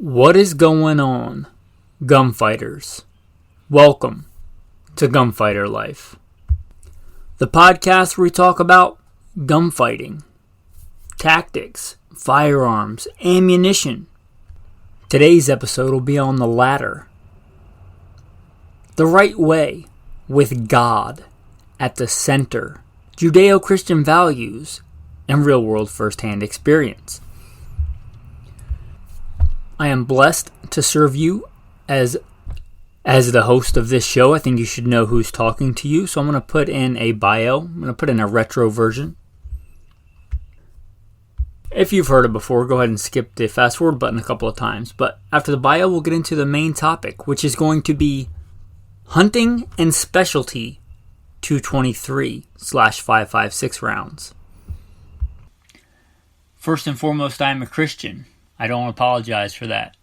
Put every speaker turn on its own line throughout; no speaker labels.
What is going on, gunfighters? Welcome to Gunfighter Life, the podcast where we talk about gunfighting, tactics, firearms, ammunition. Today's episode will be on the latter. The right way, with God at the center, Judeo-Christian values, and real-world first-hand experience. I am blessed to serve you as the host of this show. I think you should know who's talking to you, so I'm going to put in a bio. I'm going to put in a retro version. If you've heard it before, go ahead and skip the fast forward button a couple of times. But after the bio, we'll get into the main topic, which is going to be hunting and specialty 223/5.56 rounds. First and foremost, I am a Christian. I don't apologize for that.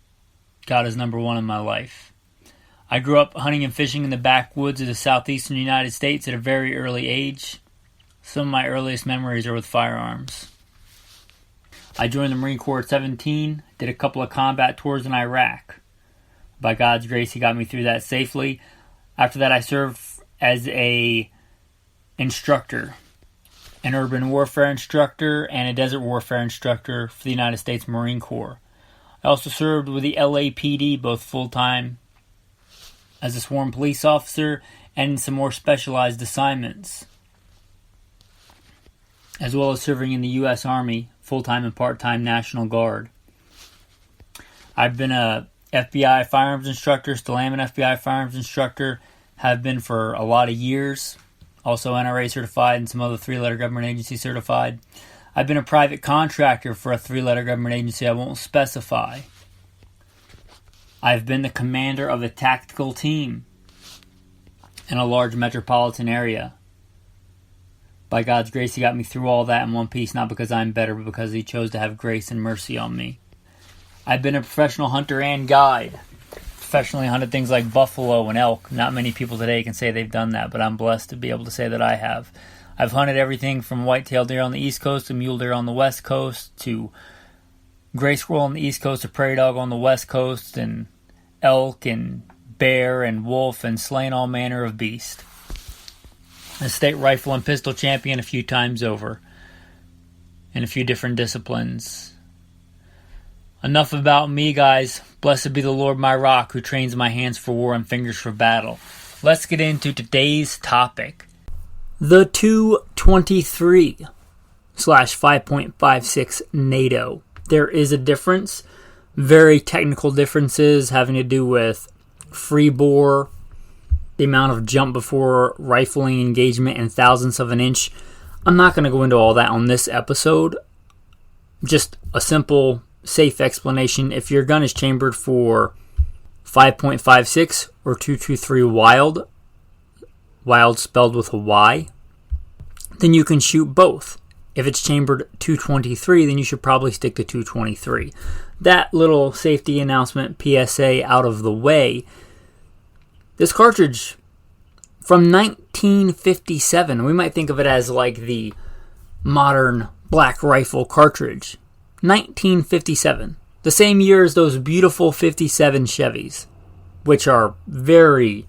God is number one in my life. I grew up hunting and fishing in the backwoods of the southeastern United States at a very early age. Some of my earliest memories are with firearms. I joined the Marine Corps at 17, did a couple of combat tours in Iraq. By God's grace, He got me through that safely. After that, I served as an instructor, an urban warfare instructor, and a desert warfare instructor for the United States Marine Corps. I also served with the LAPD, both full-time as a sworn police officer and some more specialized assignments, as well as serving in the U.S. Army, full-time and part-time National Guard. I've been a FBI firearms instructor, still am an FBI firearms instructor, have been for a lot of years. Also NRA certified and some other three-letter government agency certified. I've been a private contractor for a three-letter government agency I won't specify. I've been the commander of a tactical team in a large metropolitan area. By God's grace, He got me through all that in one piece, not because I'm better, but because He chose to have grace and mercy on me. I've been a professional hunter and guide. Professionally hunted things like buffalo and elk. Not many people today can say they've done that, but I'm blessed to be able to say that I have. I've hunted everything from white-tailed deer on the East Coast to mule deer on the West Coast to gray squirrel on the East Coast to prairie dog on the West Coast and elk and bear and wolf and slain all manner of beast. A state rifle and pistol champion a few times over in a few different disciplines. Enough about me, guys. Blessed be the Lord my rock, who trains my hands for war and fingers for battle. Let's get into today's topic. The 223/5.56 NATO. There is a difference. Very technical differences having to do with free bore, the amount of jump before rifling engagement, and thousandths of an inch. I'm not going to go into all that on this episode. Just a simple, safe explanation. If your gun is chambered for 5.56 or 223 wild spelled with a Y, then you can shoot both. If it's chambered 223, then you should probably stick to 223. That little safety announcement, PSA, out of the way. This cartridge from 1957, we might think of it as like the modern black rifle cartridge. 1957, the same year as those beautiful 57 Chevys, which are very,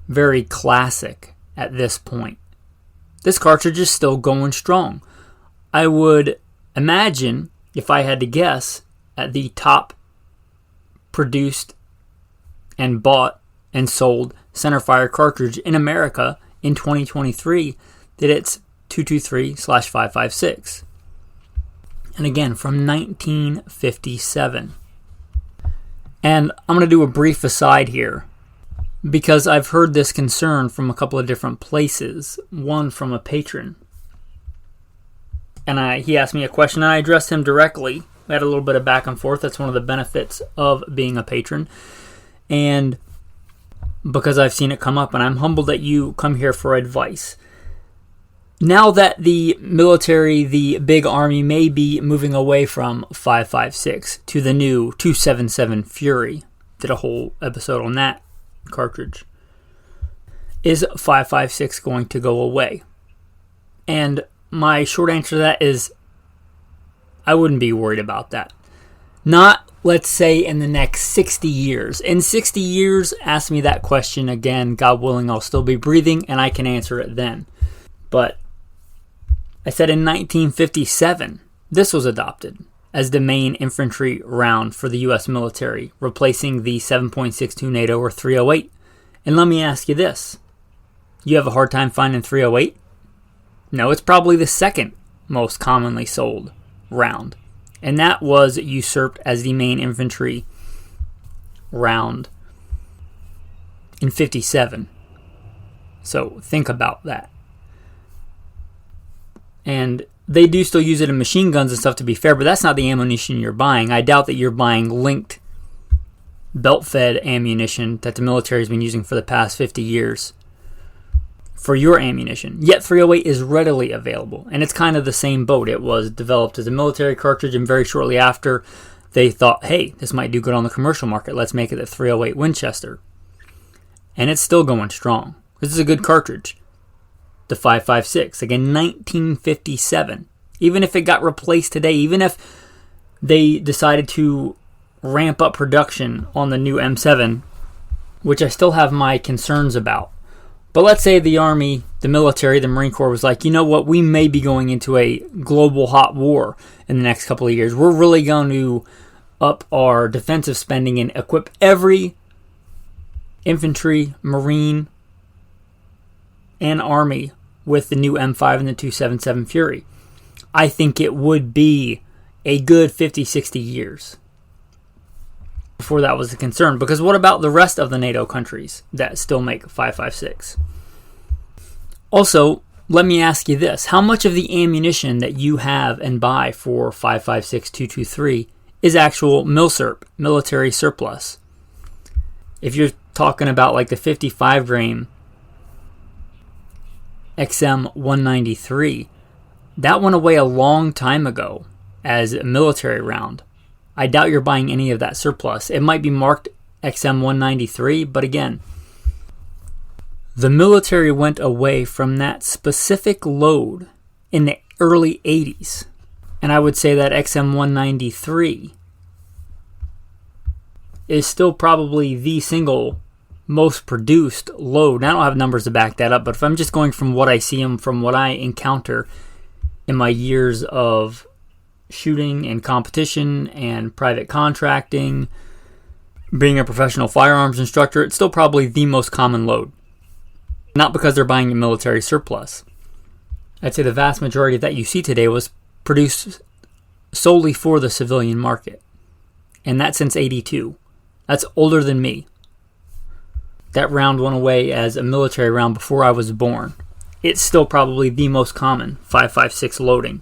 very classic at this point. This cartridge is still going strong. I would imagine, if I had to guess, at the top produced and bought and sold centerfire cartridge in America in 2023, that it's 223/5.56. And again, from 1957. And I'm going to do a brief aside here, because I've heard this concern from a couple of different places. One from a patron. And he asked me a question, and I addressed him directly. We had a little bit of back and forth. That's one of the benefits of being a patron. And because I've seen it come up, and I'm humbled that you come here for advice. Now that the military, the big army, may be moving away from 5.56 to the new 277 Fury, did a whole episode on that cartridge. Is 5.56 going to go away? And my short answer to that is I wouldn't be worried about that. Not let's say in the next 60 years. In 60 years, ask me that question again. God willing, I'll still be breathing and I can answer it then. But I said in 1957, this was adopted as the main infantry round for the U.S. military, replacing the 7.62 NATO or 308. And let me ask you this. You have a hard time finding 308? No, it's probably the second most commonly sold round. And that was usurped as the main infantry round in 57. So think about that. And they do still use it in machine guns and stuff, to be fair, but that's not the ammunition you're buying. I doubt that you're buying linked belt-fed ammunition that the military has been using for the past 50 years for your ammunition. Yet 308 is readily available, and it's kind of the same boat. It was developed as a military cartridge, and very shortly after, they thought, hey, this might do good on the commercial market. Let's make it a 308 Winchester. And it's still going strong. This is a good cartridge. The 5.56, again, 1957. Even if it got replaced today, even if they decided to ramp up production on the new M7, which I still have my concerns about. But let's say the Army, the military, the Marine Corps was like, you know what, we may be going into a global hot war in the next couple of years. We're really going to up our defensive spending and equip every infantry, Marine, and Army with the new M5 and the 277 Fury. I think it would be a good 50, 60 years before that was a concern. Because what about the rest of the NATO countries that still make 5.56? Also, let me ask you this. How much of the ammunition that you have and buy for 5.56, 223 is actual MILSERP, military surplus? If you're talking about like the 55 grain XM 193, that went away a long time ago as a military round. I doubt you're buying any of that surplus. It might be marked XM 193, but again, the military went away from that specific load in the early 80s. And I would say that XM 193 is still probably the single most produced load. Now, I don't have numbers to back that up, but if I'm just going from what I see and from what I encounter in my years of shooting and competition and private contracting, being a professional firearms instructor, it's still probably the most common load. Not because they're buying a military surplus. I'd say the vast majority of that you see today was produced solely for the civilian market. And that's since 82. That's older than me. That round went away as a military round before I was born. It's still probably the most common 5.56 loading.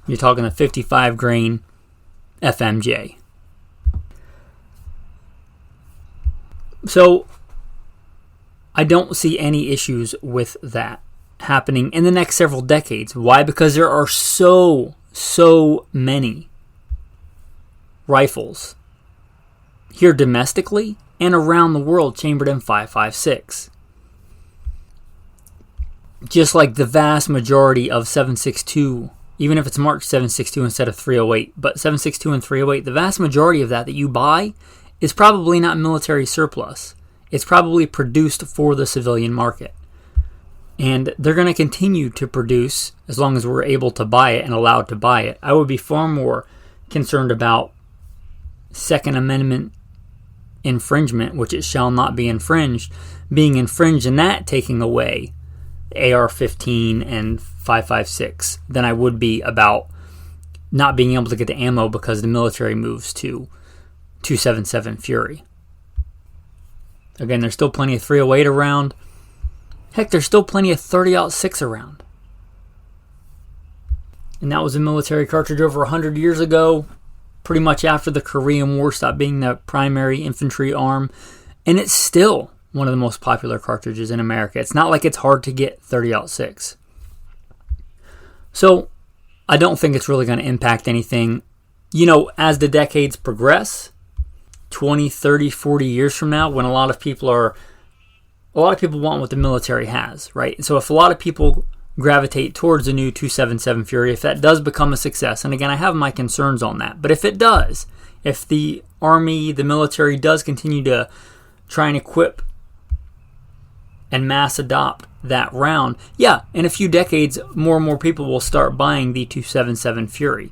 You're talking a 55 grain FMJ. So I don't see any issues with that happening in the next several decades. Why? Because there are so many rifles here domestically and around the world chambered in 5.56. Just like the vast majority of 7.62, even if it's marked 7.62 instead of 308, but 7.62 and 308, the vast majority of that you buy is probably not military surplus. It's probably produced for the civilian market. And they're going to continue to produce as long as we're able to buy it and allowed to buy it. I would be far more concerned about Second Amendment infringement, which it shall not be infringed, being infringed and that taking away AR-15 and 5.56 than I would be about not being able to get the ammo because the military moves to 277 Fury. Again, there's still plenty of 308 around. Heck, there's still plenty of 30-06 around. And that was a military cartridge over 100 years ago, pretty much after the Korean War stopped being the primary infantry arm. And it's still one of the most popular cartridges in America. It's not like it's hard to get 30-06. So, I don't think it's really going to impact anything. You know, as the decades progress, 20, 30, 40 years from now, when a lot of people want what the military has, right? So if a lot of people gravitate towards the new 277 Fury, if that does become a success, and again, I have my concerns on that, but if it does, If the Army, the military does continue to try and equip and mass adopt that round, yeah, in a few decades, more and more people will start buying the 277 Fury.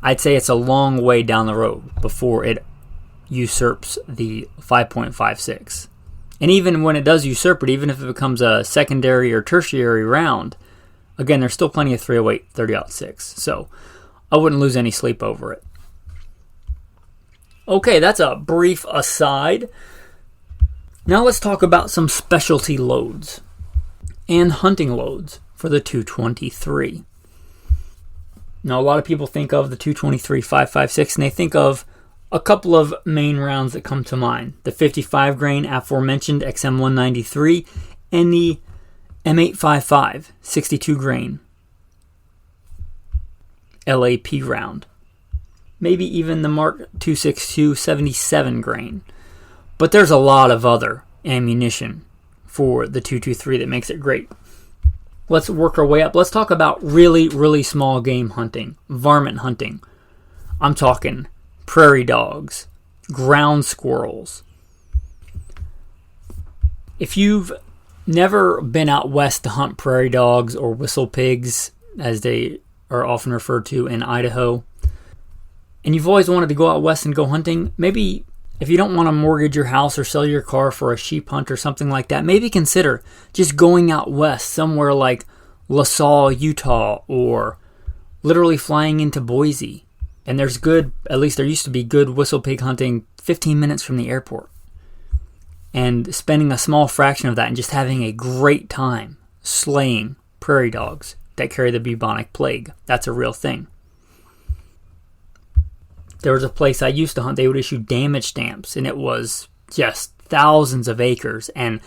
I'd say it's a long way down the road before it usurps the 5.56. And even when it does usurp it, even if it becomes a secondary or tertiary round, again, there's still plenty of 308, 30-06. So I wouldn't lose any sleep over it. Okay, that's a brief aside. Now let's talk about some specialty loads and hunting loads for the 223. Now, a lot of people think of the 223 5.56, and they think of a couple of main rounds that come to mind. The 55 grain aforementioned XM193 and the M855 62 grain LAP round. Maybe even the Mark 262 77 grain. But there's a lot of other ammunition for the 223 that makes it great. Let's work our way up. Let's talk about really, really small game hunting, varmint hunting. I'm talking prairie dogs, ground squirrels. If you've never been out west to hunt prairie dogs or whistle pigs, as they are often referred to in Idaho, and you've always wanted to go out west and go hunting, maybe if you don't want to mortgage your house or sell your car for a sheep hunt or something like that, maybe consider just going out west somewhere like LaSalle, Utah, or literally flying into Boise. And there's good, at least there used to be good whistle pig hunting 15 minutes from the airport. And spending a small fraction of that and just having a great time slaying prairie dogs that carry the bubonic plague. That's a real thing. There was a place I used to hunt, they would issue damage stamps, and it was just thousands of acres, and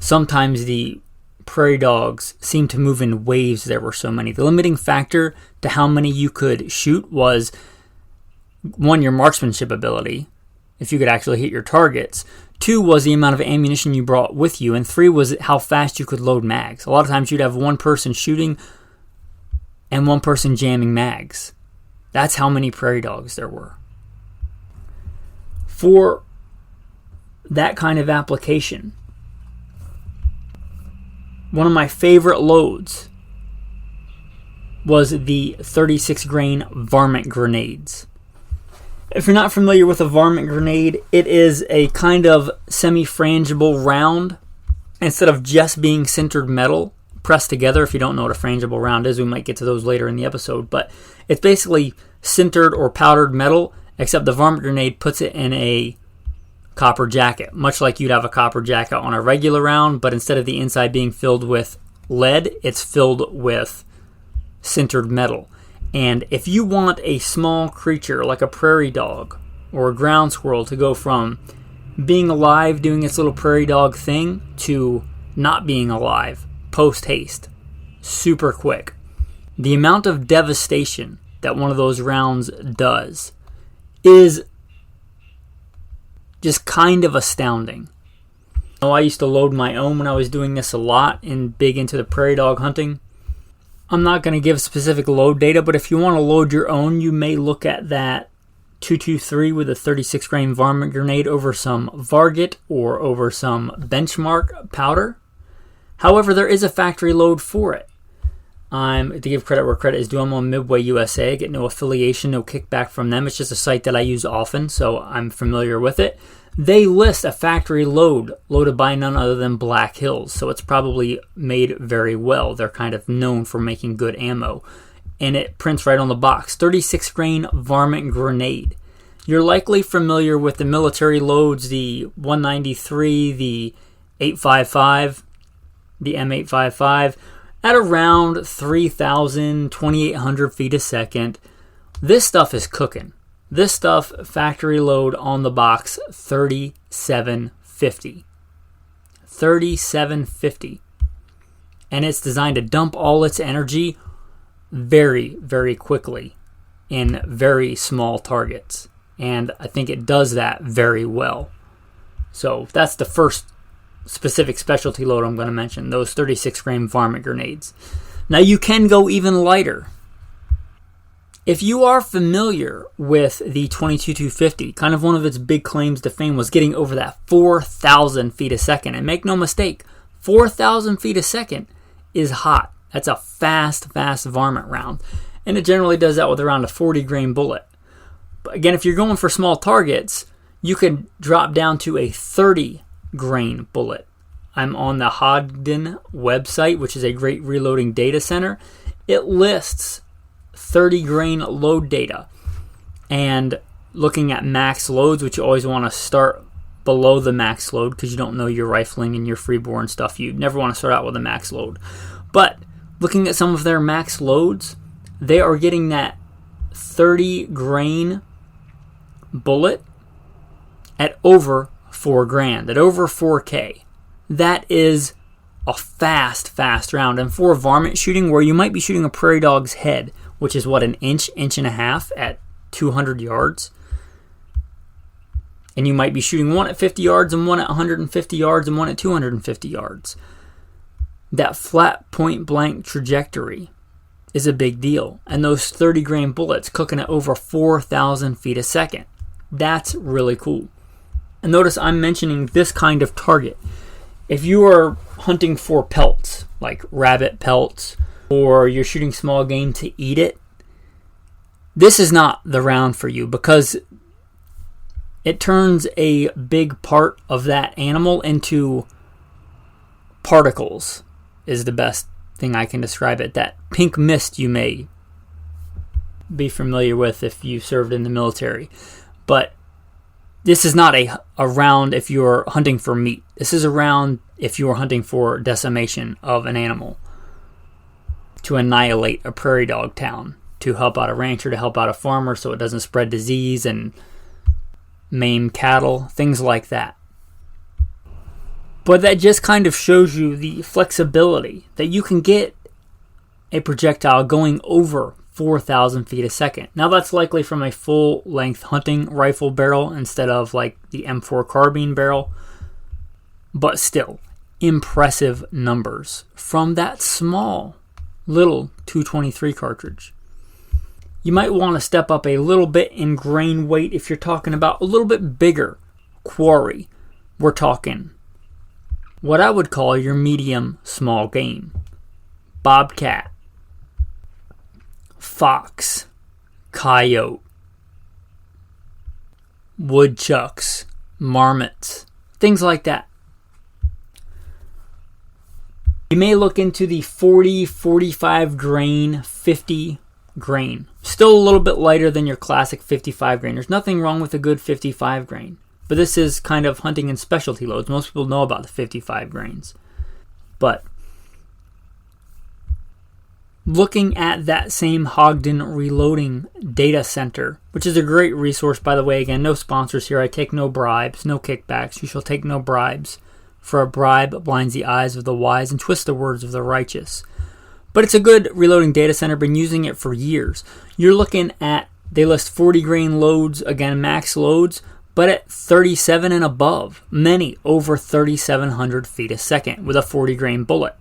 sometimes the prairie dogs seemed to move in waves. There were so many. The limiting factor to how many you could shoot was, one, your marksmanship ability, if you could actually hit your targets. Two was the amount of ammunition you brought with you, and three was how fast you could load mags. A lot of times you'd have one person shooting and one person jamming mags. That's how many prairie dogs there were. For that kind of application, one of my favorite loads was the 36 grain varmint grenades. If you're not familiar with a varmint grenade, it is a kind of semi-frangible round. Instead of just being sintered metal pressed together, if you don't know what a frangible round is, we might get to those later in the episode, but it's basically sintered or powdered metal, except the varmint grenade puts it in a copper jacket, much like you'd have a copper jacket on a regular round, but instead of the inside being filled with lead, it's filled with sintered metal. And if you want a small creature like a prairie dog or a ground squirrel to go from being alive doing its little prairie dog thing to not being alive post haste, super quick, the amount of devastation that one of those rounds does is just kind of astounding. I used to load my own when I was doing this a lot and big into the prairie dog hunting. I'm not going to give specific load data, but if you want to load your own, you may look at that 223 with a 36 grain varmint grenade over some Varget or over some benchmark powder. However, there is a factory load for it. To give credit where credit is due, I'm on Midway USA. I get no affiliation, no kickback from them. It's just a site that I use often, so I'm familiar with it. They list a factory load loaded by none other than Black Hills, so it's probably made very well. They're kind of known for making good ammo. And it prints right on the box, 36 grain varmint grenade. You're likely familiar with the military loads, the 193, the 855, the M855, at around 3,000, 2,800 feet a second. This stuff is cooking. This stuff, factory load on the box, 3750. 3750. And it's designed to dump all its energy very, very quickly in very small targets. And I think it does that very well. So that's the first specific specialty load I'm going to mention, those 36 grain varmint grenades. Now you can go even lighter. If you are familiar with the 22-250, kind of one of its big claims to fame was getting over that 4,000 feet a second. And make no mistake, 4,000 feet a second is hot. That's a fast varmint round. And it generally does that with around a 40 grain bullet. But again, if you're going for small targets, you can drop down to a 30 grain bullet. I'm on the Hodgdon website, which is a great reloading data center. It lists 30 grain load data, and looking at max loads, which you always want to start below the max load because you don't know your rifling and your freeborn stuff. You never want to start out with a max load. But looking at some of their max loads, they are getting that 30 grain bullet at over $4,000, at over $4K. That is a fast round. And for varmint shooting, where you might be shooting a prairie dog's head, which is an inch and a half at 200 yards. And you might be shooting one at 50 yards and one at 150 yards and one at 250 yards. That flat point blank trajectory is a big deal. And those 30 grain bullets cooking at over 4,000 feet a second. That's really cool. And notice I'm mentioning this kind of target. If you are hunting for pelts, like rabbit pelts, or you're shooting small game to eat it, this is not the round for you because it turns a big part of that animal into particles, is the best thing I can describe it. That pink mist you may be familiar with if you served in the military. But this is not a round if you're hunting for meat. This is a round if you're hunting for decimation of an animal, to annihilate a prairie dog town, to help out a rancher, to help out a farmer so it doesn't spread disease and maim cattle, things like that. But that just kind of shows you the flexibility that you can get a projectile going over 4,000 feet a second. Now that's likely from a full-length hunting rifle barrel instead of like the M4 carbine barrel. But still, impressive numbers from that small little 223 cartridge. You might want to step up a little bit in grain weight if you're talking about a little bit bigger quarry. We're talking what I would call your medium small game. Bobcat, fox, coyote, woodchucks, marmots, things like that. You may look into the 40, 45 grain, 50 grain. Still a little bit lighter than your classic 55 grain. There's nothing wrong with a good 55 grain. But this is kind of hunting and specialty loads. Most people know about the 55 grains. But looking at that same Hodgdon Reloading Data Center, which is a great resource, by the way. Again, no sponsors here. I take no bribes, no kickbacks. You shall take no bribes. For a bribe blinds the eyes of the wise and twists the words of the righteous. But it's a good reloading data center. Been using it for years. You're looking at, they list 40 grain loads, again, max loads, but at 37 and above. Many over 3,700 feet a second with a 40 grain bullet.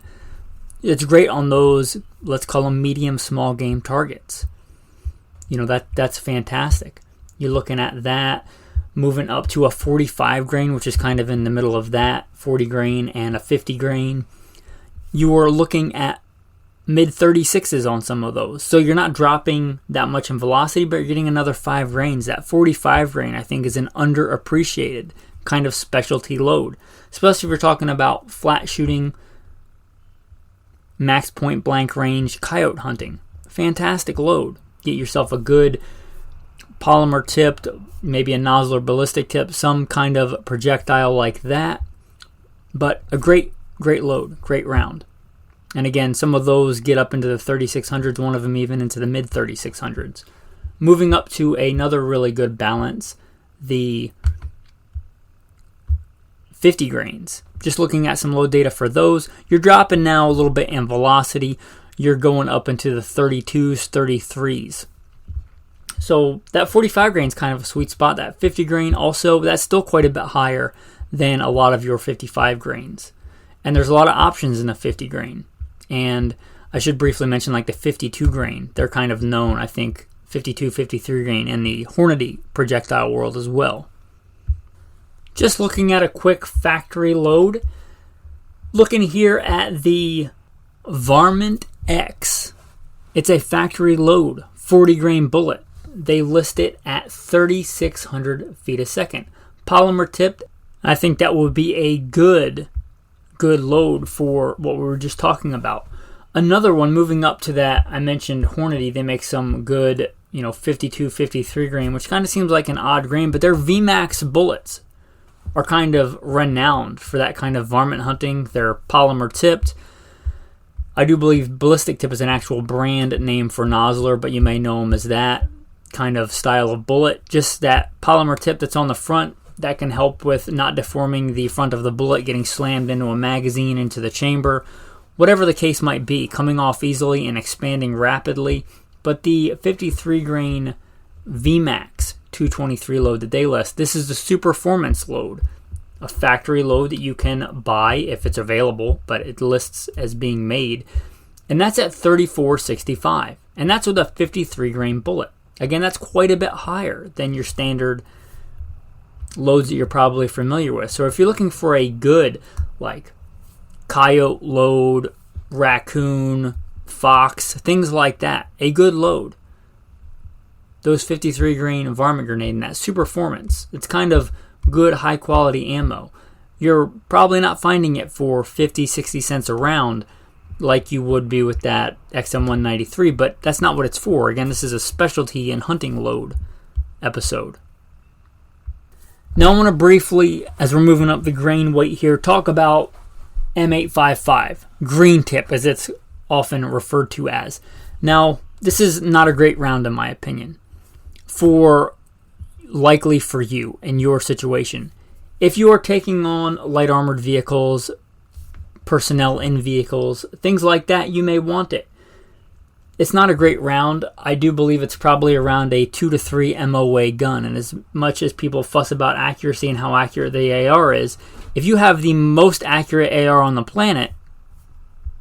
It's great on those, let's call them medium small game targets. You know, that's fantastic. You're looking at that. Moving up to a 45 grain, which is kind of in the middle of that, 40 grain and a 50 grain. You are looking at mid 36s on some of those. So you're not dropping that much in velocity, but you're getting another 5 grains. That 45 grain, I think, is an underappreciated kind of specialty load. Especially if you're talking about flat shooting, max point blank range, coyote hunting. Fantastic load. Get yourself a good polymer tipped, maybe a nozzle or ballistic tip, some kind of projectile like that. But a great load, great round. And again, some of those get up into the 3600s, one of them even into the mid 3600s. Moving up to another really good balance, the 50 grains. Just looking at some load data for those, you're dropping now a little bit in velocity. You're going up into the 32s, 33s. So that 45 grain is kind of a sweet spot. That 50 grain also, that's still quite a bit higher than a lot of your 55 grains. And there's a lot of options in the 50 grain. And I should briefly mention like the 52 grain. They're kind of known, I think, 52, 53 grain in the Hornady projectile world as well. Just looking at a quick factory load, looking here at the Varmint X. It's a factory load, 40 grain bullet. They list it at 3,600 feet a second. Polymer tipped, I think that would be a good load for what we were just talking about. Another one moving up to that, I mentioned Hornady. They make some good, 52, 53 grain, which kind of seems like an odd grain, but their VMAX bullets are kind of renowned for that kind of varmint hunting. They're polymer tipped. I do believe ballistic tip is an actual brand name for nozzler, but you may know them as that kind of style of bullet. Just that polymer tip that's on the front, that can help with not deforming the front of the bullet, getting slammed into a magazine, into the chamber, whatever the case might be, coming off easily and expanding rapidly. But the 53 grain VMAX 223 load that they list, this is the Superformance load, a factory load that you can buy if it's available, but it lists as being made, and that's at $34.65, and that's with a 53 grain bullet. Again, that's quite a bit higher than your standard loads that you're probably familiar with. So if you're looking for a good, like coyote load, raccoon, fox, things like that, a good load, those 53 grain varmint grenade and that Superformance, it's kind of good high quality ammo. You're probably not finding it for 50, 60 cents a round like you would be with that XM193, but that's not what it's for. Again, this is a specialty and hunting load episode. Now I want to briefly, as we're moving up the grain weight here, talk about M855, green tip as it's often referred to as. Now, this is not a great round in my opinion, likely for you in your situation. If you are taking on light armored vehicles, personnel in vehicles, things like that, you may want it. It's not a great round. I do believe it's probably around a 2 to 3 MOA gun, and as much as people fuss about accuracy and how accurate the AR is, if you have the most accurate AR on the planet,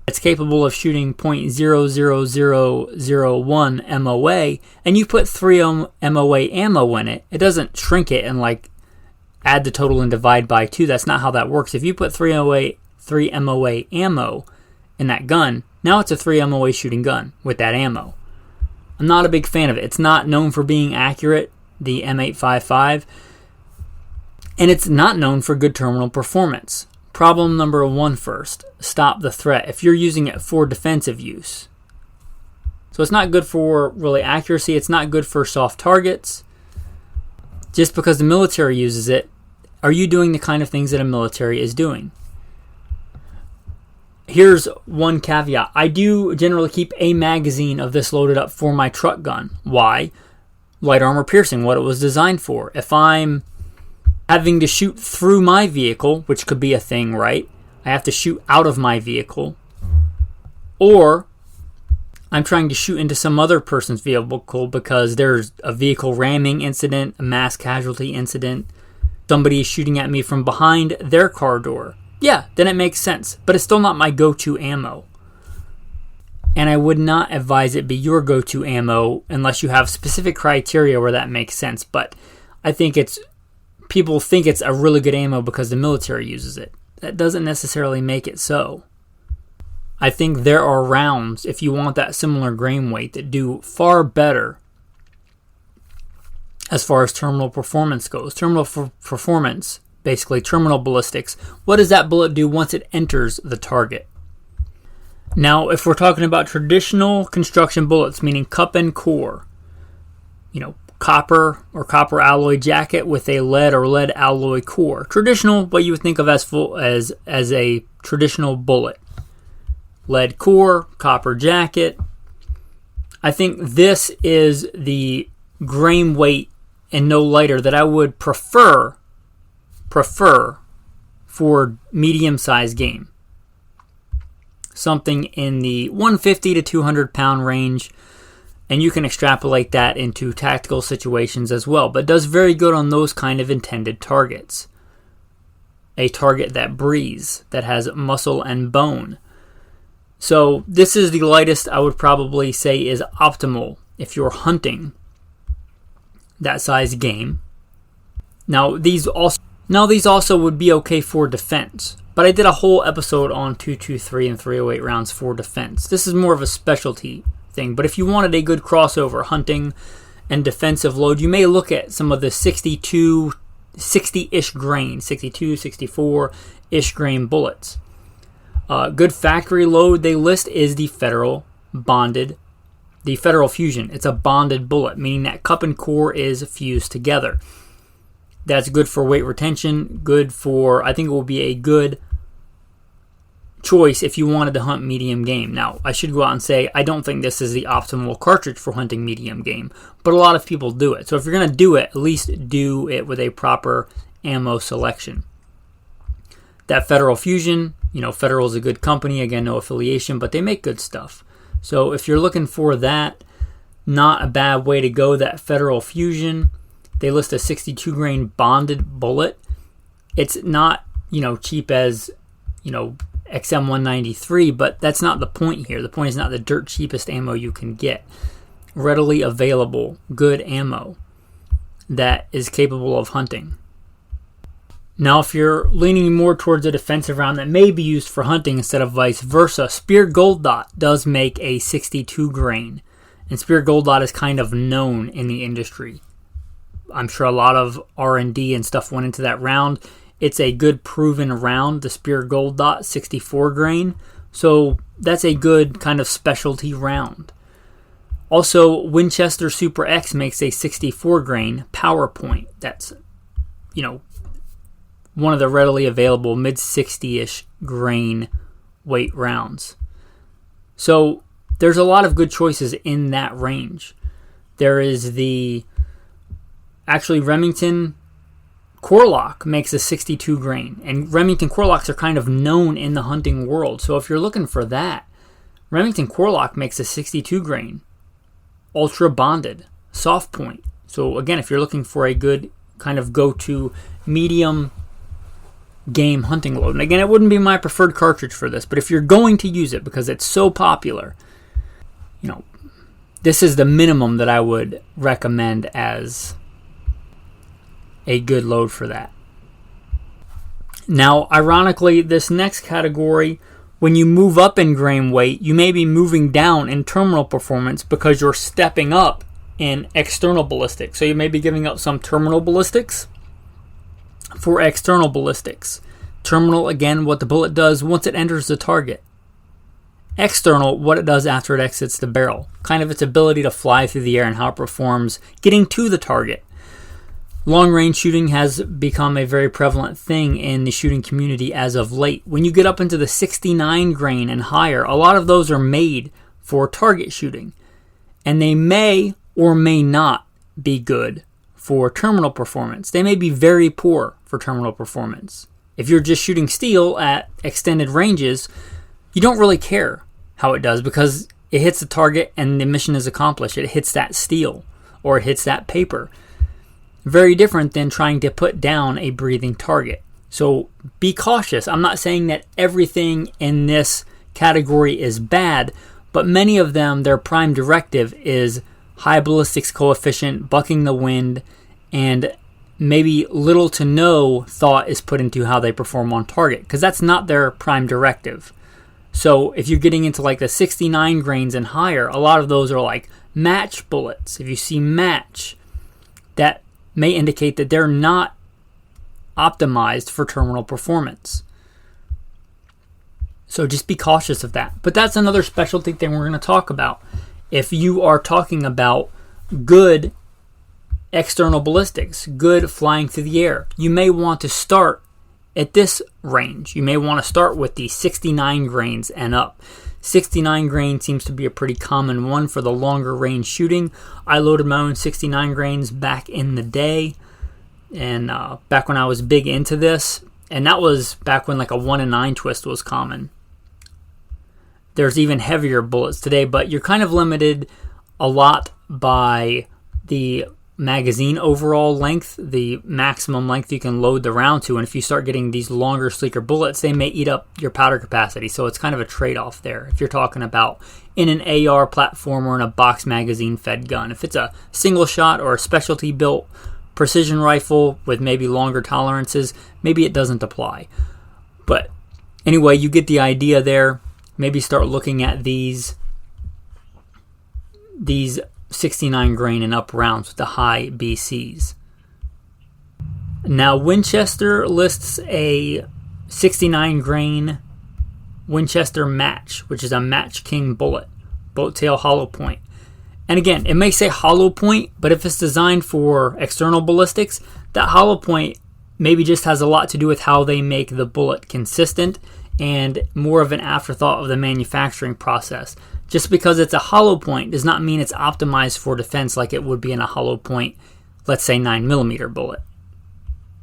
it's capable of shooting .00001 MOA, and you put 3 MOA ammo in it, it doesn't shrink it and add the total and divide by 2. That's not how that works. If you put 3 MOA ammo in that gun, now it's a 3 MOA shooting gun with that ammo. I'm not a big fan of it. It's not known for being accurate, the M855, and it's not known for good terminal performance. Problem number 1 first, stop the threat. If you're using it for defensive use. So it's not good for really accuracy. It's not good for soft targets. Just because the military uses it, are you doing the kind of things that a military is doing? Here's one caveat. I do generally keep a magazine of this loaded up for my truck gun. Why? Light armor piercing, what it was designed for. If I'm having to shoot through my vehicle, which could be a thing, right? I have to shoot out of my vehicle. Or I'm trying to shoot into some other person's vehicle because there's a vehicle ramming incident, a mass casualty incident. Somebody is shooting at me from behind their car door. Yeah, then it makes sense. But it's still not my go-to ammo. And I would not advise it be your go-to ammo unless you have specific criteria where that makes sense. But I think people think it's a really good ammo because the military uses it. That doesn't necessarily make it so. I think there are rounds, if you want that similar grain weight, that do far better as far as terminal performance goes. Terminal performance, basically terminal ballistics. What does that bullet do once it enters the target? Now, if we're talking about traditional construction bullets, meaning cup and core, copper or copper alloy jacket with a lead or lead alloy core. Traditional, what you would think of as a traditional bullet. Lead core, copper jacket. I think this is the grain weight and no lighter that I would prefer for medium-sized game. Something in the 150 to 200 pound range. And you can extrapolate that into tactical situations as well. But it does very good on those kind of intended targets. A target that breathes, that has muscle and bone. So this is the lightest I would probably say is optimal if you're hunting that size game. Now these also would be okay for defense, but I did a whole episode on 223 and 308 rounds for defense. This is more of a specialty thing, but if you wanted a good crossover hunting and defensive load, you may look at some of the 60-ish grain, 62, 64-ish grain bullets. Good factory load they list is the Federal Fusion. It's a bonded bullet, meaning that cup and core is fused together. That's good for weight retention, I think it will be a good choice if you wanted to hunt medium game. Now, I should go out and say, I don't think this is the optimal cartridge for hunting medium game, but a lot of people do it. So if you're going to do it, at least do it with a proper ammo selection. That Federal Fusion, Federal is a good company, again, no affiliation, but they make good stuff. So if you're looking for that, not a bad way to go, that Federal Fusion. They list a 62 grain bonded bullet. It's not, cheap as, XM193, but that's not the point here. The point is not the dirt cheapest ammo you can get. Readily available, good ammo that is capable of hunting. Now, if you're leaning more towards a defensive round that may be used for hunting instead of vice versa, Speer Gold Dot does make a 62 grain. And Speer Gold Dot is kind of known in the industry. I'm sure a lot of R&D and stuff went into that round. It's a good proven round, the Speer Gold Dot 64 grain. So that's a good kind of specialty round. Also, Winchester Super X makes a 64 grain power point. That's, one of the readily available mid 60-ish grain weight rounds. So there's a lot of good choices in that range. There is Remington Corlock makes a 62 grain, and Remington Corlocks are kind of known in the hunting world. So if you're looking for that, Remington Corlock makes a 62 grain, ultra bonded, soft point. So again, if you're looking for a good kind of go-to medium game hunting load, and again, it wouldn't be my preferred cartridge for this, but if you're going to use it because it's so popular, this is the minimum that I would recommend as a good load for that. Now, ironically, this next category, when you move up in grain weight, you may be moving down in terminal performance because you're stepping up in external ballistics. So you may be giving up some terminal ballistics for external ballistics. Terminal, again, what the bullet does once it enters the target. External, what it does after it exits the barrel. Kind of its ability to fly through the air and how it performs getting to the target. Long-range shooting has become a very prevalent thing in the shooting community as of late. When you get up into the 69 grain and higher, a lot of those are made for target shooting. And they may or may not be good for terminal performance. They may be very poor for terminal performance. If you're just shooting steel at extended ranges, you don't really care how it does because it hits the target and the mission is accomplished. It hits that steel or it hits that paper. Very different than trying to put down a breathing target. So be cautious. I'm not saying that everything in this category is bad, but many of them, their prime directive is high ballistics coefficient, bucking the wind, and maybe little to no thought is put into how they perform on target, because that's not their prime directive. So if you're getting into like the 69 grains and higher, a lot of those are like match bullets. If you see match, that may indicate that they're not optimized for terminal performance. So just be cautious of that. But that's another specialty thing we're going to talk about. If you are talking about good external ballistics, good flying through the air, you may want to start at this range. You may want to start with the 69 grains and up. 69 grain seems to be a pretty common one for the longer range shooting. I loaded my own 69 grains back in the day, and back when I was big into this, and that was back when like a 1-9 twist was common. There's even heavier bullets today, but you're kind of limited a lot by the magazine overall length, the maximum length you can load the round to. And if you start getting these longer, sleeker bullets, they may eat up your powder capacity. So it's kind of a trade-off there if you're talking about in an AR platform or in a box magazine fed gun. If it's a single shot or a specialty built precision rifle with maybe longer tolerances, maybe it doesn't apply. But anyway, you get the idea there. Maybe start looking at these 69 grain and up rounds with the high BCs. Now, Winchester lists a 69 grain Winchester Match, which is a Match King bullet, boat tail hollow point. And again, it may say hollow point, but if it's designed for external ballistics, that hollow point maybe just has a lot to do with how they make the bullet consistent and more of an afterthought of the manufacturing process. Just because it's a hollow point does not mean it's optimized for defense like it would be in a hollow point, let's say 9mm bullet.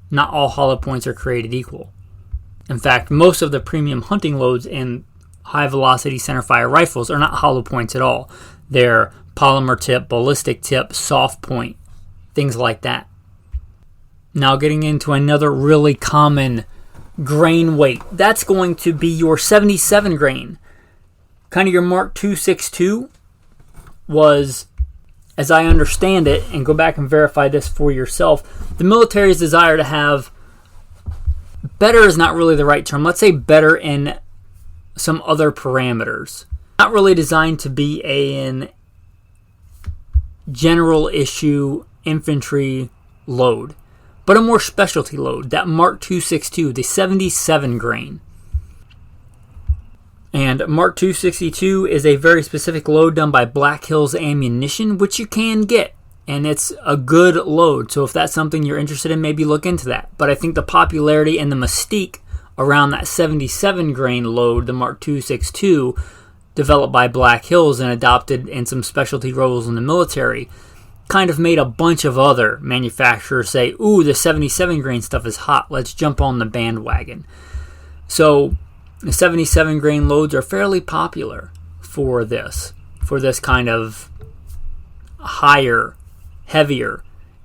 Not all hollow points are created equal. In fact, most of the premium hunting loads in high velocity centerfire rifles are not hollow points at all. They're polymer tip, ballistic tip, soft point, things like that. Now getting into another really common grain weight. That's going to be your 77 grain. Kind of your Mark 262 was, as I understand it, and go back and verify this for yourself, the military's desire to have, better is not really the right term, let's say better in some other parameters. Not really designed to be an general issue infantry load, but a more specialty load, that Mark 262, the 77 grain. And Mark 262 is a very specific load done by Black Hills Ammunition, which you can get, and it's a good load. So if that's something you're interested in, maybe look into that. But I think the popularity and the mystique around that 77 grain load, the Mark 262, developed by Black Hills and adopted in some specialty roles in the military, kind of made a bunch of other manufacturers say, ooh, the 77 grain stuff is hot, let's jump on the bandwagon. So the 77 grain loads are fairly popular for this kind of higher, heavier.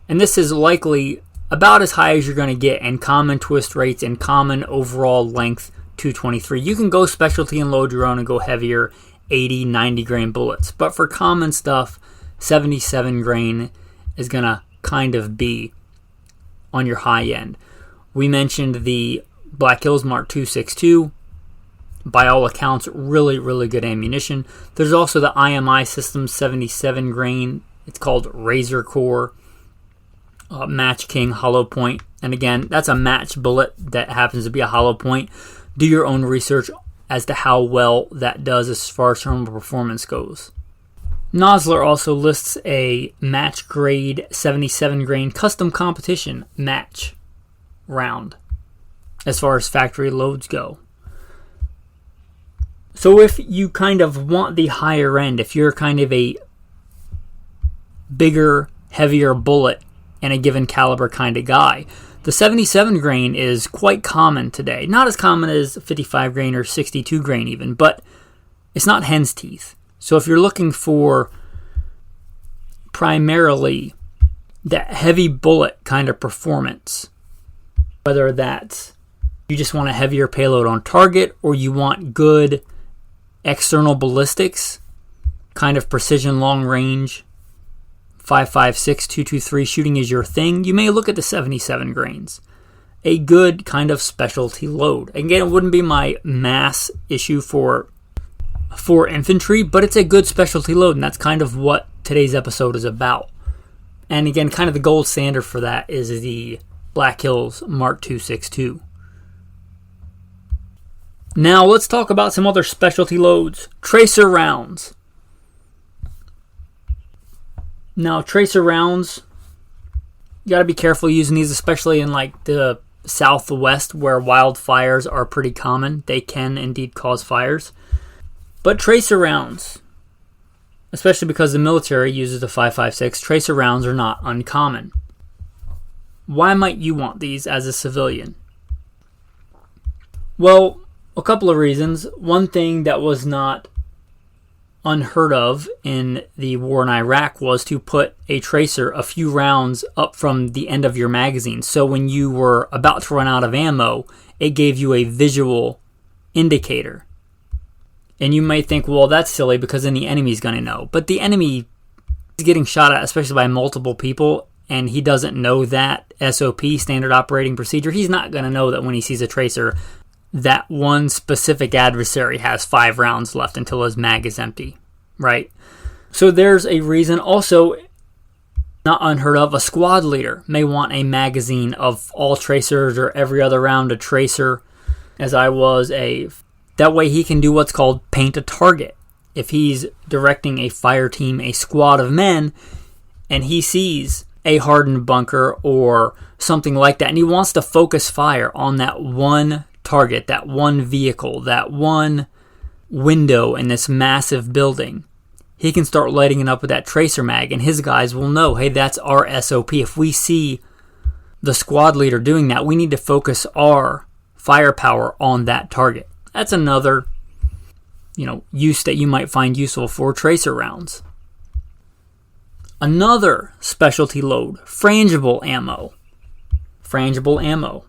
And this is likely about as high as you're going to get in common twist rates and common overall length 223. You can go specialty and load your own and go heavier 80, 90 grain bullets. But for common stuff, 77 grain is going to kind of be on your high end. We mentioned the Black Hills Mark 262. By all accounts, really, really good ammunition. There's also the IMI System 77 grain. It's called Razor Core. Match King hollow point. And again, that's a match bullet that happens to be a hollow point. Do your own research as to how well that does as far as thermal performance goes. Nosler also lists a match grade 77 grain custom competition match round as far as factory loads go. So if you kind of want the higher end, if you're kind of a bigger, heavier bullet and a given caliber kind of guy, the 77 grain is quite common today. Not as common as 55 grain or 62 grain even, but it's not hen's teeth. So if you're looking for primarily that heavy bullet kind of performance, whether that's you just want a heavier payload on target or you want good external ballistics, kind of precision long range, 5.56, 223 shooting is your thing, you may look at the 77 grains. A good kind of specialty load. Again, it wouldn't be my mass issue for infantry, but it's a good specialty load, and that's kind of what today's episode is about. And again, kind of the gold standard for that is the Black Hills Mark 262. Now let's talk about some other specialty loads. Tracer rounds. Now tracer rounds, you got to be careful using these, especially in like the Southwest where wildfires are pretty common. They can indeed cause fires. But tracer rounds, especially because the military uses the 5.56, tracer rounds are not uncommon. Why might you want these as a civilian? Well, a couple of reasons. One thing that was not unheard of in the war in Iraq was to put a tracer a few rounds up from the end of your magazine. So when you were about to run out of ammo, it gave you a visual indicator. And you might think, well, that's silly because then the enemy's going to know. But the enemy is getting shot at, especially by multiple people, and he doesn't know that SOP, standard operating procedure. He's not going to know that when he sees a tracer, that one specific adversary has 5 rounds left until his mag is empty, right? So there's a reason. Also, not unheard of, a squad leader may want a magazine of all tracers or every other round a tracer, as I was a... That way he can do what's called paint a target. If he's directing a fire team, a squad of men, and he sees a hardened bunker or something like that, and he wants to focus fire on that one target, that one vehicle, that one window in this massive building, he can start lighting it up with that tracer mag, and his guys will know, hey, that's our SOP. If we see the squad leader doing that, we need to focus our firepower on that target. That's another, use that you might find useful for tracer rounds. Another specialty load, frangible ammo. Frangible ammo.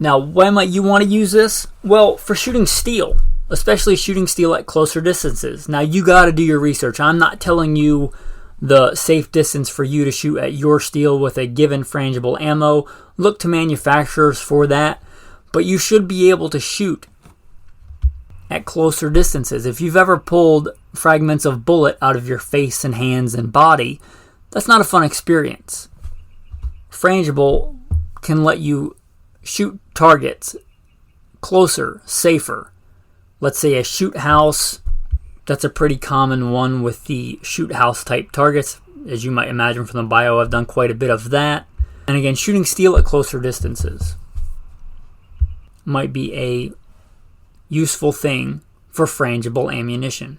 Now, why might you want to use this? Well, for shooting steel, especially shooting steel at closer distances. Now, you got to do your research. I'm not telling you the safe distance for you to shoot at your steel with a given frangible ammo. Look to manufacturers for that. But you should be able to shoot at closer distances. If you've ever pulled fragments of bullet out of your face and hands and body, that's not a fun experience. Frangible can let you shoot targets closer, safer. Let's say a shoot house. That's a pretty common one with the shoot house type targets. As you might imagine from the bio, I've done quite a bit of that. And again, shooting steel at closer distances might be a useful thing for frangible ammunition.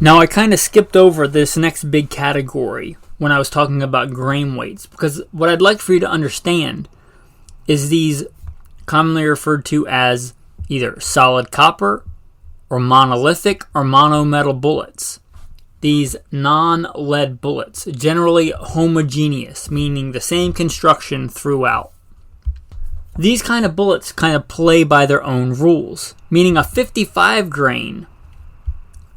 Now, I kind of skipped over this next big category when I was talking about grain weights, because what I'd like for you to understand is these commonly referred to as either solid copper or monolithic or monometal bullets. These non-lead bullets, generally homogeneous, meaning the same construction throughout. These kind of bullets kind of play by their own rules, meaning a 55 grain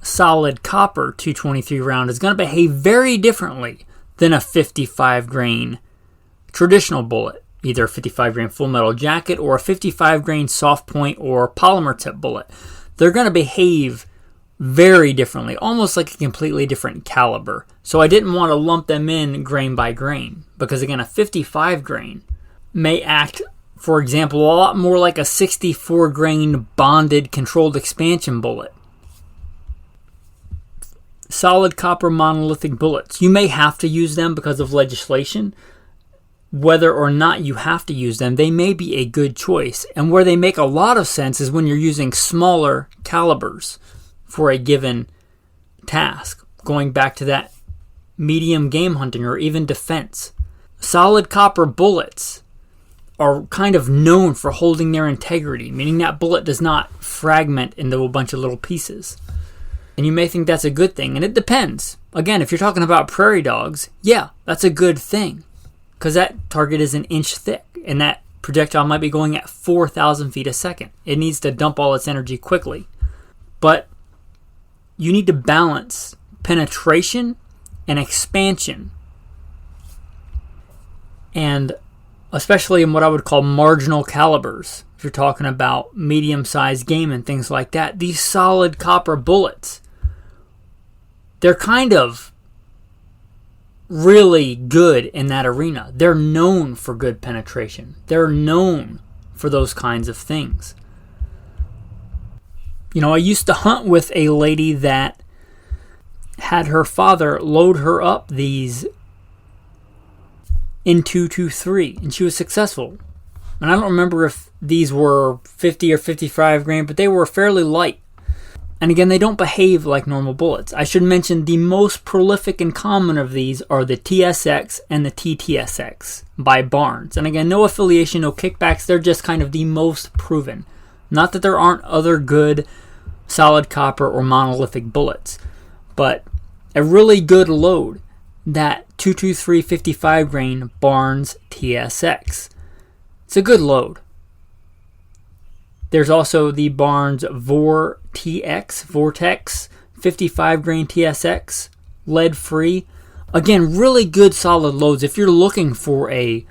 solid copper 223 round is going to behave very differently than a 55 grain traditional bullet, either a 55 grain full metal jacket or a 55 grain soft point or polymer tip bullet. They're going to behave very differently, almost like a completely different caliber. So I didn't want to lump them in grain by grain, because again, a 55 grain may act, for example, a lot more like a 64 grain bonded controlled expansion bullet. Solid copper monolithic bullets, you may have to use them because of legislation. Whether or not you have to use them, they may be a good choice. And where they make a lot of sense is when you're using smaller calibers for a given task. Going back to that medium game hunting or even defense. Solid copper bullets are kind of known for holding their integrity, meaning that bullet does not fragment into a bunch of little pieces. And you may think that's a good thing, and it depends. Again, if you're talking about prairie dogs, yeah, that's a good thing, because that target is an inch thick, and that projectile might be going at 4,000 feet a second. It needs to dump all its energy quickly. But you need to balance penetration and expansion. And especially in what I would call marginal calibers, if you're talking about medium-sized game and things like that, these solid copper bullets, they're kind of really good in that arena. They're known for good penetration. They're known for those kinds of things. I used to hunt with a lady that had her father load her up these in 223, and she was successful. And I don't remember if these were 50 or 55 grain, but they were fairly light. And again, they don't behave like normal bullets. I should mention the most prolific and common of these are the TSX and the TTSX by Barnes. And again, no affiliation, no kickbacks. They're just kind of the most proven. Not that there aren't other good solid copper or monolithic bullets. But a really good load, that 223 55 grain Barnes TSX. It's a good load. There's also the Barnes Vortex 55 grain TSX, lead free. Again, really good solid loads. If you're looking for a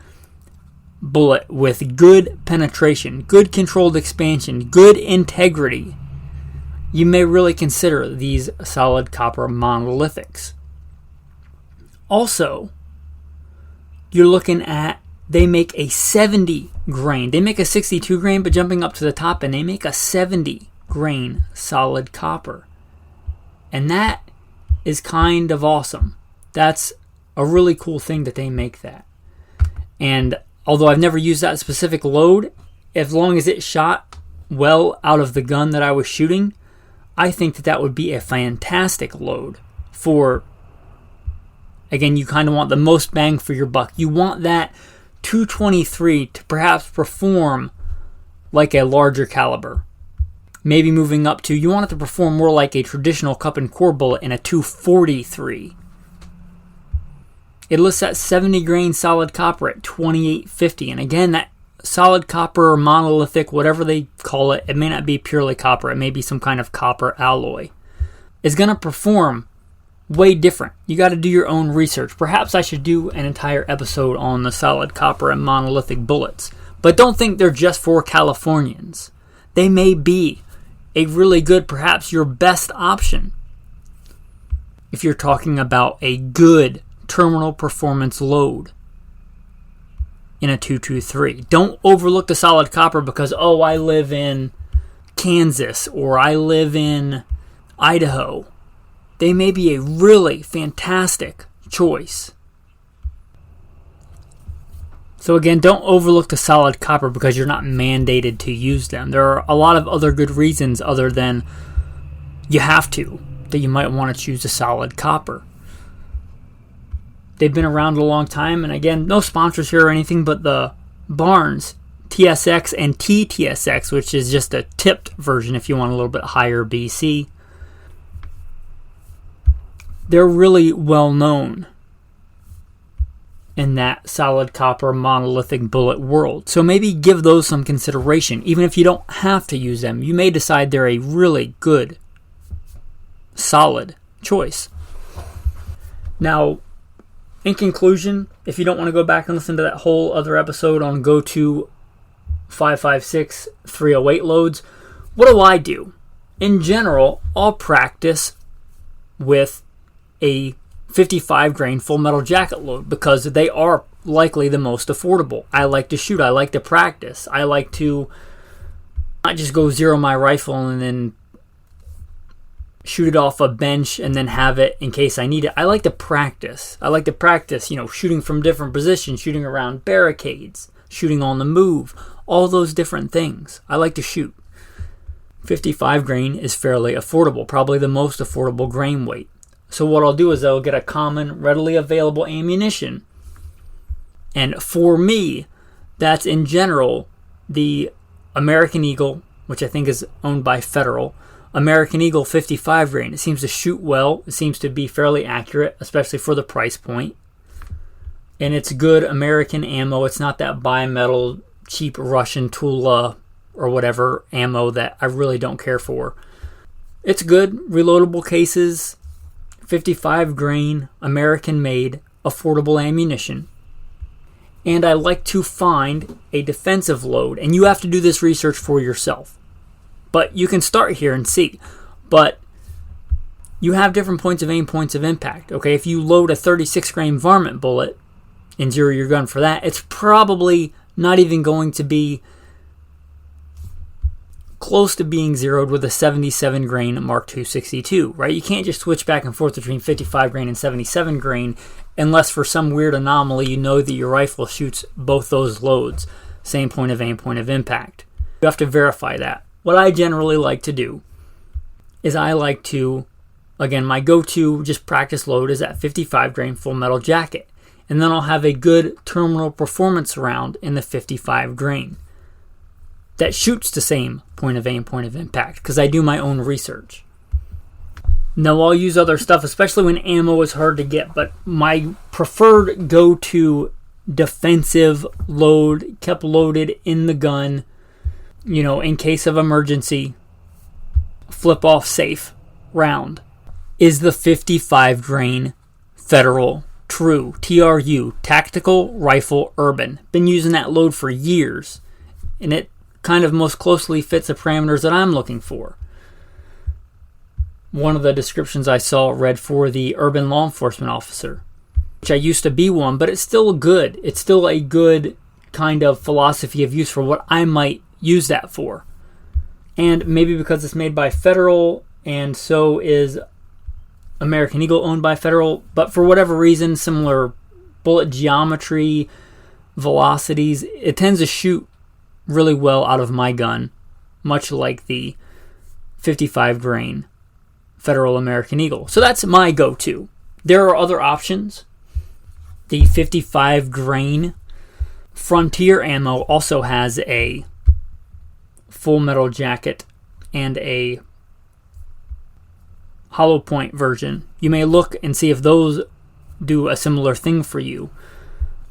bullet with good penetration, good controlled expansion, good integrity, you may really consider these solid copper monolithics. Also, you're looking at, they make a 70 grain. They make a 62 grain, but jumping up to the top, and they make a 70 grain solid copper. And that is kind of awesome. That's a really cool thing that they make that. And although I've never used that specific load, as long as it shot well out of the gun that I was shooting, I think that that would be a fantastic load for, again, you kind of want the most bang for your buck. You want that 223 to perhaps perform like a larger caliber. Maybe moving up to, you want it to perform more like a traditional cup and core bullet in a 243. It lists that 70 grain solid copper at $28.50. And again, that solid copper or monolithic, whatever they call it, it may not be purely copper. It may be some kind of copper alloy. It's going to perform way different. You got to do your own research. Perhaps I should do an entire episode on the solid copper and monolithic bullets. But don't think they're just for Californians. They may be a really good, perhaps your best option, if you're talking about a good terminal performance load in a 223. Don't overlook the solid copper because, oh, I live in Kansas or I live in Idaho. They may be a really fantastic choice. So again, don't overlook the solid copper because you're not mandated to use them. There are a lot of other good reasons other than you have to, that you might want to choose a solid copper. They've been around a long time, and again, no sponsors here or anything, but the Barnes TSX and TTSX, which is just a tipped version if you want a little bit higher BC, they're really well known in that solid copper monolithic bullet world. So maybe give those some consideration. Even if you don't have to use them, you may decide they're a really good, solid choice. Now, in conclusion, if you don't want to go back and listen to that whole other episode on go-to 5.56 308 loads, what do I do? In general, I'll practice with a 55 grain full metal jacket load because they are likely the most affordable. I like to shoot. I like to practice. I like to not just go zero my rifle and then shoot it off a bench and then have it in case I need it. I like to practice. I like to practice, shooting from different positions, shooting around barricades, shooting on the move, all those different things. I like to shoot. 55 grain is fairly affordable, probably the most affordable grain weight. So what I'll do is I'll get a common, readily available ammunition. And for me, that's in general the American Eagle, which I think is owned by Federal, American Eagle 55 grain. It seems to shoot well. It seems to be fairly accurate, especially for the price point. And it's good American ammo. It's not that bimetal, cheap Russian Tula or whatever ammo that I really don't care for. It's good. Reloadable cases, 55 grain, American made, affordable ammunition. And I like to find a defensive load. And you have to do this research for yourself. But you can start here and see. But you have different points of aim, points of impact. Okay, if you load a 36 grain varmint bullet and zero your gun for that, it's probably not even going to be close to being zeroed with a 77 grain Mark II 62, right? You can't just switch back and forth between 55 grain and 77 grain unless for some weird anomaly you know that your rifle shoots both those loads. Same point of aim, point of impact. You have to verify that. What I generally like to do is I like to, again, my go-to just practice load is that 55 grain full metal jacket. And then I'll have a good terminal performance round in the 55 grain. that shoots the same point of aim, point of impact, because I do my own research. No, I'll use other stuff, especially when ammo is hard to get, but my preferred go-to defensive load, kept loaded in the gun, in case of emergency, flip-off safe round, is the 55 grain Federal TRU, TRU, Tactical Rifle Urban. Been using that load for years, and it kind of most closely fits the parameters that I'm looking for. One of the descriptions I saw read for the urban law enforcement officer, which I used to be one, but it's still good. It's still a good kind of philosophy of use for what I might use that for. And maybe because it's made by Federal, and so is American Eagle owned by Federal, but for whatever reason, similar bullet geometry, velocities, it tends to shoot really well out of my gun, much like the 55 grain Federal American Eagle. So that's my go-to. There are other options. The 55 grain Frontier ammo also has a full metal jacket and a hollow point version. You may look and see if those do a similar thing for you.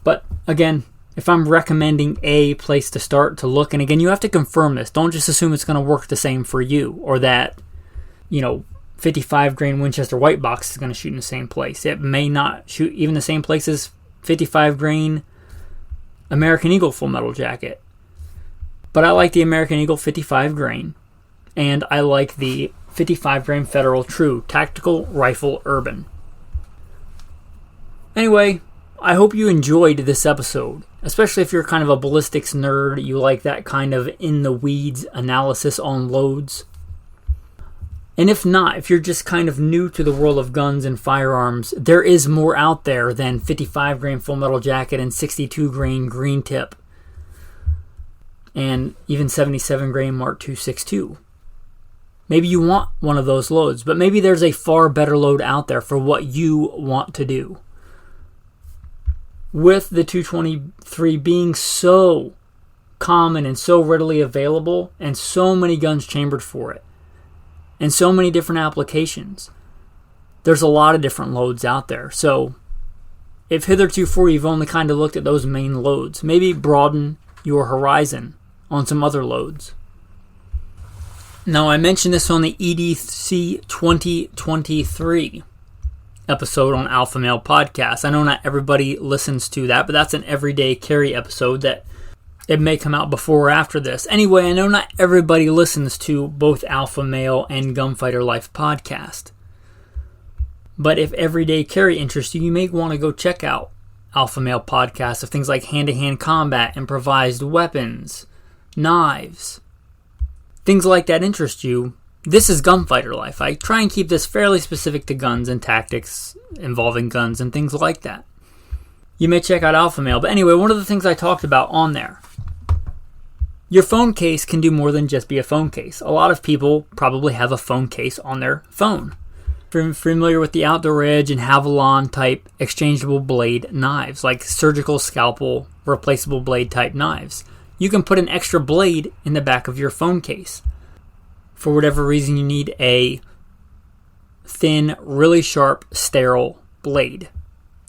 But again, if I'm recommending a place to start to look, and again, you have to confirm this. Don't just assume it's going to work the same for you, or that, 55 grain Winchester white box is going to shoot in the same place. It may not shoot even the same place as 55 grain American Eagle full metal jacket. But I like the American Eagle 55 grain, and I like the 55 grain Federal TRU, Tactical Rifle Urban. Anyway, I hope you enjoyed this episode, especially if you're kind of a ballistics nerd, you like that kind of in-the-weeds analysis on loads. And if not, if you're just kind of new to the world of guns and firearms, there is more out there than 55 grain full metal jacket and 62 grain green tip, and even 77 grain Mark 262. Maybe you want one of those loads, but maybe there's a far better load out there for what you want to do. With the 223 being so common and so readily available, and so many guns chambered for it, and so many different applications, there's a lot of different loads out there. So if hitherto you've only kind of looked at those main loads, maybe broaden your horizon on some other loads. Now, I mentioned this on the EDC 2023 episode on Alpha Male Podcast. I know not everybody listens to that, but that's an everyday carry episode that it may come out before or after this. Anyway, I know not everybody listens to both Alpha Male and Gunfighter Life podcast. But if everyday carry interests you, you may want to go check out Alpha Male podcast of things like hand-to-hand combat, improvised weapons, knives. Things like that interest you. This is Gunfighter Life. I try and keep this fairly specific to guns and tactics involving guns and things like that. You may check out Alpha Male. But anyway, one of the things I talked about on there, your phone case can do more than just be a phone case. A lot of people probably have a phone case on their phone. If you're familiar with the Outdoor Edge and Havalon type exchangeable blade knives, like surgical scalpel, replaceable blade type knives, you can put an extra blade in the back of your phone case. For whatever reason, you need a thin, really sharp, sterile blade.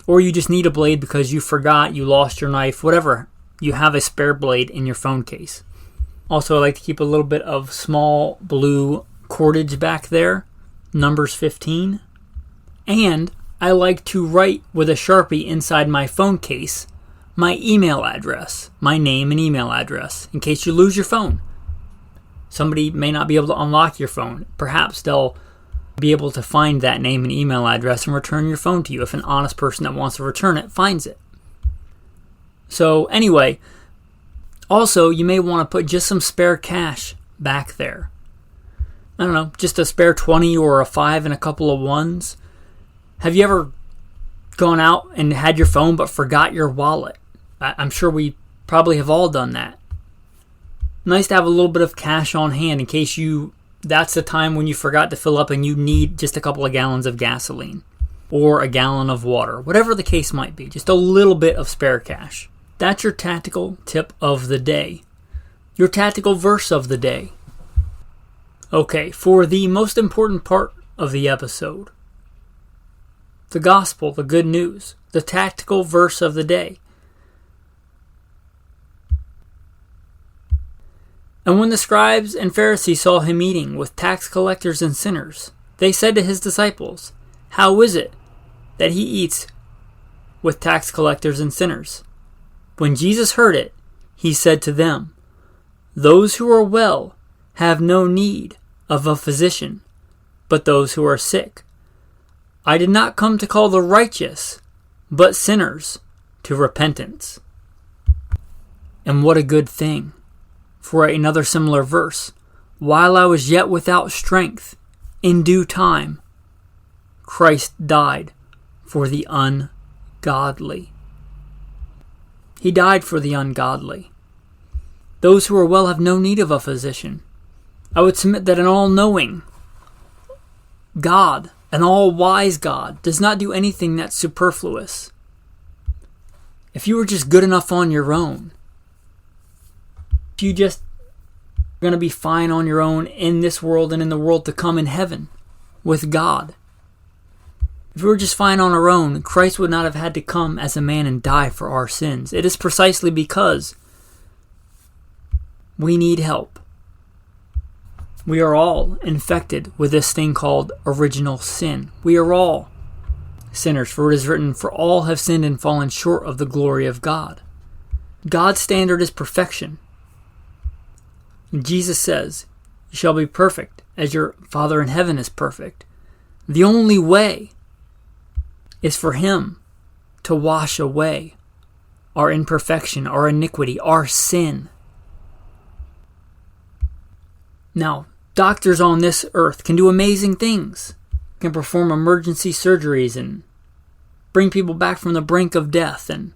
Or you just need a blade because you forgot, you lost your knife, whatever. You have a spare blade in your phone case. Also, I like to keep a little bit of small blue cordage back there, numbers 15. And I like to write with a Sharpie inside my phone case my email address, my name and email address, in case you lose your phone. Somebody may not be able to unlock your phone. Perhaps they'll be able to find that name and email address and return your phone to you if an honest person that wants to return it finds it. So anyway, also you may want to put just some spare cash back there. I don't know, just a spare 20 or a 5 and a couple of ones. Have you ever gone out and had your phone but forgot your wallet? I'm sure we probably have all done that. Nice to have a little bit of cash on hand in case that's the time when you forgot to fill up and you need just a couple of gallons of gasoline or a gallon of water, whatever the case might be, just a little bit of spare cash. That's your tactical tip of the day. Your tactical verse of the day. Okay, for the most important part of the episode, the gospel, the good news, the tactical verse of the day. And when the scribes and Pharisees saw him eating with tax collectors and sinners, they said to his disciples, "How is it that he eats with tax collectors and sinners?" When Jesus heard it, he said to them, "Those who are well have no need of a physician, but those who are sick. I did not come to call the righteous, but sinners to repentance." And what a good thing. For another similar verse, while I was yet without strength, in due time, Christ died for the ungodly. He died for the ungodly. Those who are well have no need of a physician. I would submit that an all-knowing God, an all-wise God, does not do anything that's superfluous. If you were just good enough on your own, if you just are going to be fine on your own in this world and in the world to come in heaven with God, if we were just fine on our own, Christ would not have had to come as a man and die for our sins. It is precisely because we need help. We are all infected with this thing called original sin. We are all sinners, for it is written, "For all have sinned and fallen short of the glory of God." God's standard is perfection. And Jesus says, "You shall be perfect as your Father in heaven is perfect." The only way is for him to wash away our imperfection, our iniquity, our sin. Now, doctors on this earth can do amazing things, can perform emergency surgeries and bring people back from the brink of death and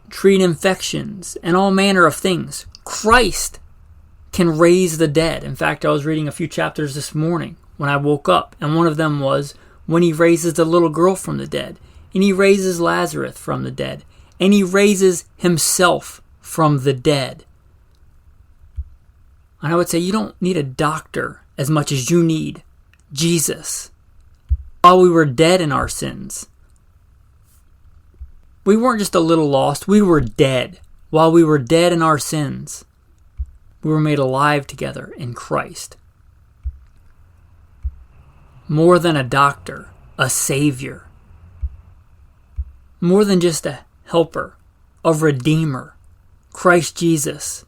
treat infections and all manner of things. Christ can raise the dead. In fact, I was reading a few chapters this morning when I woke up, and one of them was when he raises the little girl from the dead, and he raises Lazarus from the dead, and he raises himself from the dead. And I would say you don't need a doctor as much as you need Jesus. While we were dead in our sins, we weren't just a little lost, we were dead. While we were dead in our sins, we were made alive together in Christ. More than a doctor, a savior. More than just a helper, a redeemer. Christ Jesus,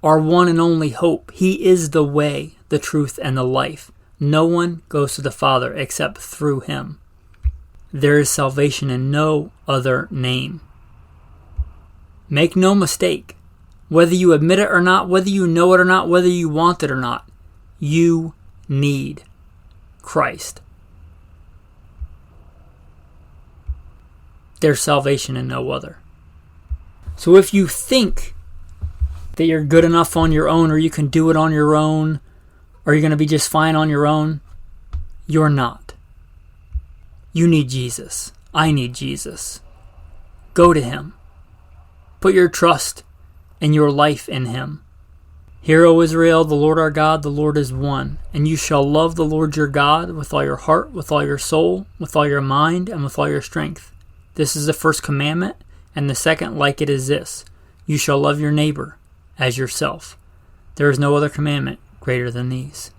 our one and only hope. He is the way, the truth, and the life. No one goes to the Father except through him. There is salvation in no other name. Make no mistake, whether you admit it or not, whether you know it or not, whether you want it or not, you need Christ. There's salvation in no other. So if you think that you're good enough on your own, or you can do it on your own, or you're going to be just fine on your own, you're not. You need Jesus. I need Jesus. Go to him. Put your trust and your life in him. Hear, O Israel, the Lord our God, the Lord is one. And you shall love the Lord your God with all your heart, with all your soul, with all your mind, and with all your strength. This is the first commandment, and the second like it is this: you shall love your neighbor as yourself. There is no other commandment greater than these.